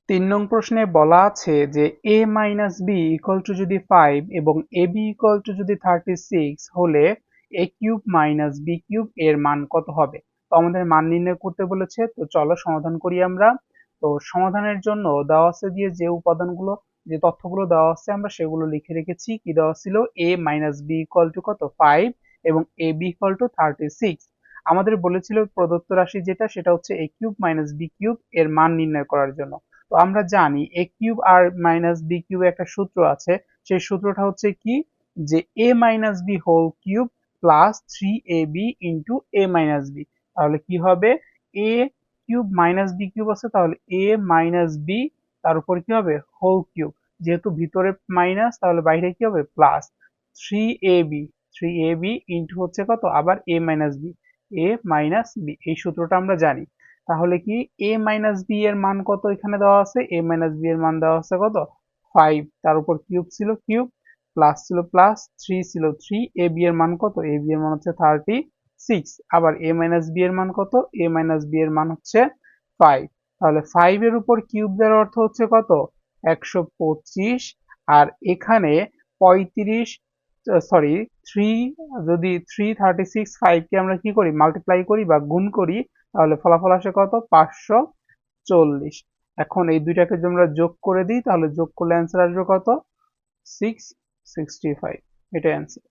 3 নং প্রশ্নে বলা আছে যে a minus b equal to যদি 5 এবং ab ইকুয়াল টু যদি 36 হলে a cube minus b cube এর মান কত হবে। তো আমাদের মান নির্ণয় করতে বলেছে, তো চলো সমাধান করি আমরা। তো সমাধানের জন্য দেওয়া আছে দিয়ে যে উপাদানগুলো যে তথ্যগুলো দেওয়া আছে আমরা সেগুলো লিখে রেখেছি। কি দেওয়া ছিল, a minus b equal to কত 5 এবং ab ইকুয়াল টু 36। আমাদের বলেছিল প্রদত্ত রাশি যেটা সেটা হচ্ছে a cube minus b cube এর মান নির্ণয় করার জন্য। তো আমরা জানি এ কিউব আর মাইনাস বি কিউব একটা সূত্র আছে, সেই সূত্রটা হচ্ছে কি, যে a minus b whole cube plus 3ab into a minus b. তাহলে কি হবে, a cube minus b cube আছে, তাহলে এ মাইনাস বি তার উপর কি হবে হোল কিউব, যেহেতু ভিতরে মাইনাস তাহলে বাইরে কি হবে প্লাস 3ab। 3ab ইন্টু হচ্ছে কত আবার এ মাইনাস বি, এ মাইনাস বি, এই সূত্রটা আমরা জানি। তাহলে কি a মাইনাস বি এর মান কত এখানে দেওয়া আছে, a মাইনাস বি এর মান দেওয়া আছে কত 5, তার উপর কিউব ছিল কিউব, প্লাস ছিল প্লাস, 3 ছিল 3, a b এর মান কত, a b এর মান হচ্ছে 36, আবার a মাইনাস বি এর মান কত, a মাইনাস বি এর মান হচ্ছে 5। তাহলে 5 এর উপর কিউব দেওয়ার অর্থ হচ্ছে কত 125, আর এখানে 35, সরি 3, যদি 336 5 কে আমরা কি করি মাল্টিপ্লাই করি বা গুণ করি, তাহলে ফলাফল আসে কত 540। এখন এই দুইটাকে যদি আমরা যোগ করে দিই তাহলে যোগ করলে অ্যান্সার আসবে কত 665, এটাই অ্যান্সার।